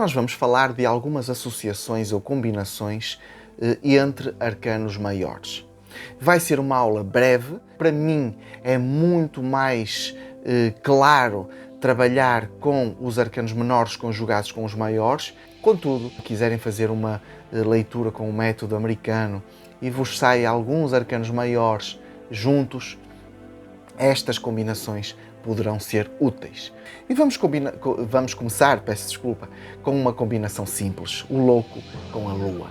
nós vamos falar de algumas associações ou combinações entre arcanos maiores. Vai ser uma aula breve, para mim é muito mais claro trabalhar com os arcanos menores conjugados com os maiores. Contudo, se quiserem fazer uma leitura com o método americano e vos sai alguns arcanos maiores juntos, estas combinações poderão ser úteis. E vamos começar, com uma combinação simples, o louco com a lua.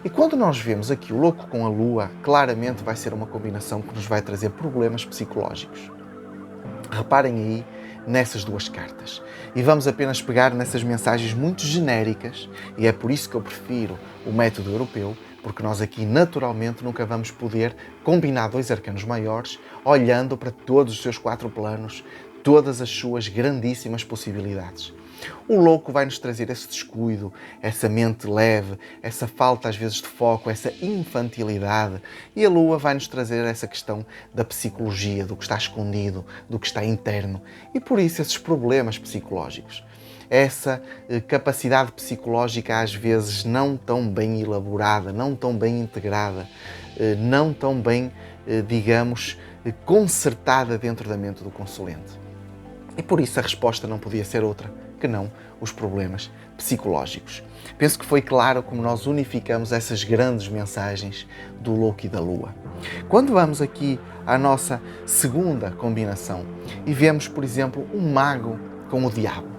E quando nós vemos aqui o louco com a lua, claramente vai ser uma combinação que nos vai trazer problemas psicológicos. Reparem aí nessas duas cartas. E vamos apenas pegar nessas mensagens muito genéricas, e é por isso que eu prefiro o método europeu, porque nós aqui naturalmente nunca vamos poder combinar dois arcanos maiores olhando para todos os seus 4 planos, todas as suas grandíssimas possibilidades. O louco vai nos trazer esse descuido, essa mente leve, essa falta às vezes de foco, essa infantilidade, e a lua vai nos trazer essa questão da psicologia, do que está escondido, do que está interno, e por isso esses problemas psicológicos. Essa capacidade psicológica às vezes não tão bem elaborada, não tão bem integrada, não tão bem, digamos, consertada dentro da mente do consulente. E por isso a resposta não podia ser outra que não os problemas psicológicos. Penso que foi claro como nós unificamos essas grandes mensagens do louco e da lua. Quando vamos aqui à nossa segunda combinação e vemos, por exemplo, um mago com o diabo.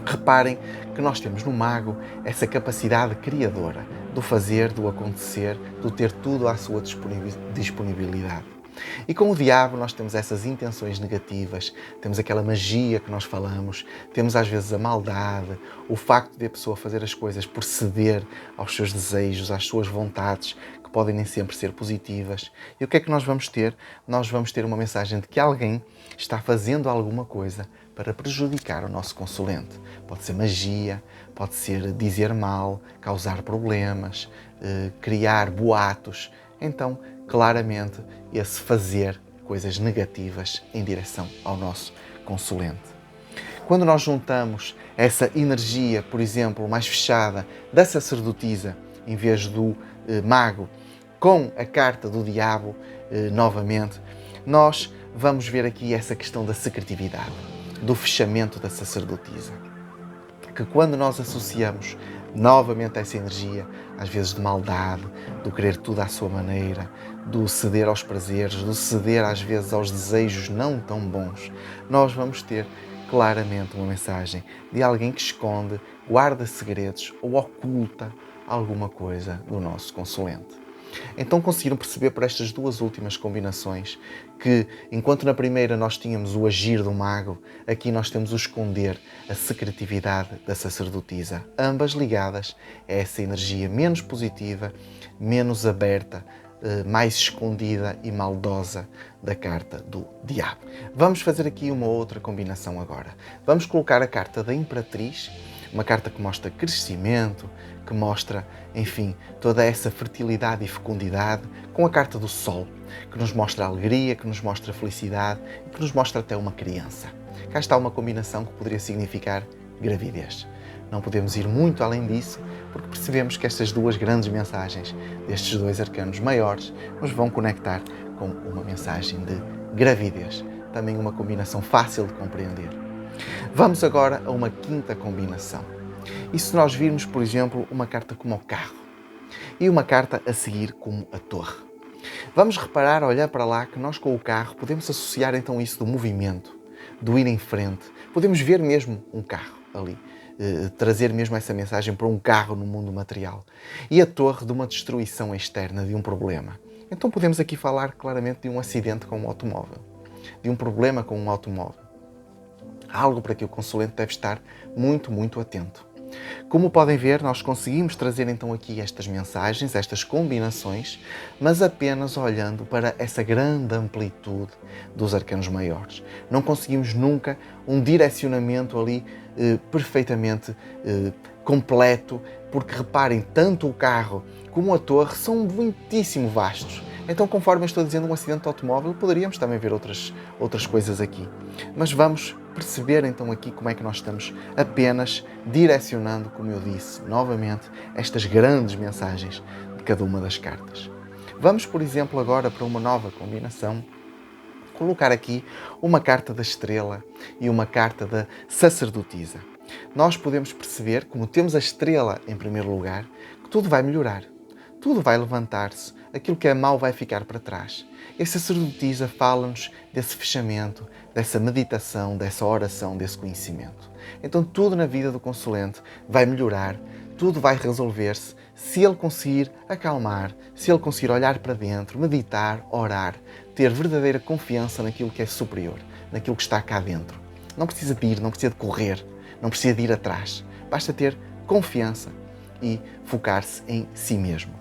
Reparem que nós temos no mago essa capacidade criadora do fazer, do acontecer, do ter tudo à sua disponibilidade. E com o diabo nós temos essas intenções negativas, temos aquela magia que nós falamos, temos às vezes a maldade, o facto de a pessoa fazer as coisas por ceder aos seus desejos, às suas vontades, que podem nem sempre ser positivas. E o que é que nós vamos ter? Nós vamos ter uma mensagem de que alguém está fazendo alguma coisa para prejudicar o nosso consulente. Pode ser magia, pode ser dizer mal, causar problemas, criar boatos. Então, claramente, esse fazer coisas negativas em direção ao nosso consulente. Quando nós juntamos essa energia, por exemplo, mais fechada da sacerdotisa, em vez do mago, com a carta do diabo, novamente, nós vamos ver aqui essa questão da secretividade, do fechamento da sacerdotisa. Que quando nós associamos novamente essa energia, às vezes de maldade, do querer tudo à sua maneira, do ceder aos prazeres, do ceder às vezes aos desejos não tão bons, nós vamos ter claramente uma mensagem de alguém que esconde, guarda segredos ou oculta alguma coisa do nosso consulente. Então conseguiram perceber por estas duas últimas combinações que, enquanto na primeira nós tínhamos o agir do mago, aqui nós temos o esconder, a secretividade da sacerdotisa, ambas ligadas a essa energia menos positiva, menos aberta, mais escondida e maldosa da carta do diabo. Vamos fazer aqui uma outra combinação agora. Vamos colocar a carta da Imperatriz, uma carta que mostra crescimento, que mostra, enfim, toda essa fertilidade e fecundidade, com a carta do Sol, que nos mostra alegria, que nos mostra felicidade e que nos mostra até uma criança. Cá está uma combinação que poderia significar gravidez. Não podemos ir muito além disso, porque percebemos que estas duas grandes mensagens destes dois arcanos maiores nos vão conectar com uma mensagem de gravidez. Também uma combinação fácil de compreender. Vamos agora a uma quinta combinação. E se nós virmos, por exemplo, uma carta como o carro e uma carta a seguir como a torre. Vamos reparar, olhar para lá, que nós com o carro podemos associar então isso do movimento, do ir em frente. Podemos ver mesmo um carro ali, trazer mesmo essa mensagem para um carro no mundo material. E a torre de uma destruição externa, de um problema. Então podemos aqui falar claramente de um acidente com um automóvel, de um problema com um automóvel. Algo para que o consulente deve estar muito, muito atento. Como podem ver, nós conseguimos trazer então aqui estas mensagens, estas combinações, mas apenas olhando para essa grande amplitude dos arcanos maiores. Não conseguimos nunca um direcionamento ali perfeitamente completo, porque reparem, tanto o carro como a torre são muitíssimo vastos. Então, conforme eu estou dizendo, um acidente de automóvel, poderíamos também ver outras coisas aqui. Mas vamos perceber então aqui como é que nós estamos apenas direcionando, como eu disse novamente, estas grandes mensagens de cada uma das cartas. Vamos, por exemplo, agora para uma nova combinação, colocar aqui uma carta da estrela e uma carta da sacerdotisa. Nós podemos perceber, como temos a estrela em primeiro lugar, que tudo vai melhorar, tudo vai levantar-se, aquilo que é mau vai ficar para trás. E a sacerdotisa fala-nos desse fechamento, dessa meditação, dessa oração, desse conhecimento. Então tudo na vida do consulente vai melhorar, tudo vai resolver-se se ele conseguir acalmar, se ele conseguir olhar para dentro, meditar, orar, ter verdadeira confiança naquilo que é superior, naquilo que está cá dentro. Não precisa de ir, não precisa de correr, não precisa de ir atrás. Basta ter confiança e focar-se em si mesmo.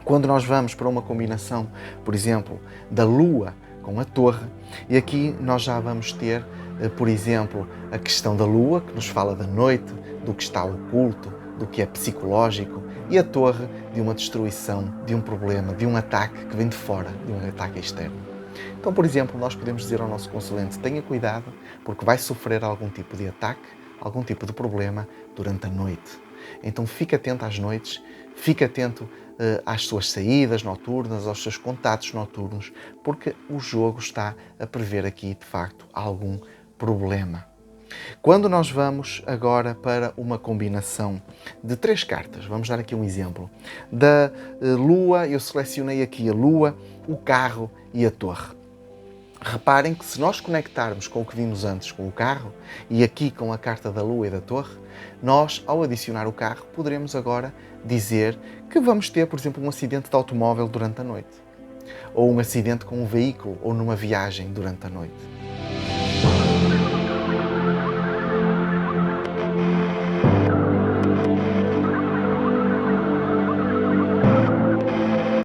Quando nós vamos para uma combinação, por exemplo, da Lua com a Torre, e aqui nós já vamos ter, por exemplo, a questão da Lua, que nos fala da noite, do que está oculto, do que é psicológico, e a Torre de uma destruição, de um problema, de um ataque que vem de fora, de um ataque externo. Então, por exemplo, nós podemos dizer ao nosso consulente: tenha cuidado, porque vai sofrer algum tipo de ataque, algum tipo de problema durante a noite. Então fique atento às noites, fique atento às suas saídas noturnas, aos seus contatos noturnos, porque o jogo está a prever aqui, de facto, algum problema. Quando nós vamos agora para uma combinação de 3 cartas, vamos dar aqui um exemplo. Da Lua, eu selecionei aqui a Lua, o carro e a Torre. Reparem que se nós conectarmos com o que vimos antes com o carro e aqui com a carta da Lua e da Torre, nós, ao adicionar o carro, poderemos agora dizer que vamos ter, por exemplo, um acidente de automóvel durante a noite, ou um acidente com um veículo ou numa viagem durante a noite.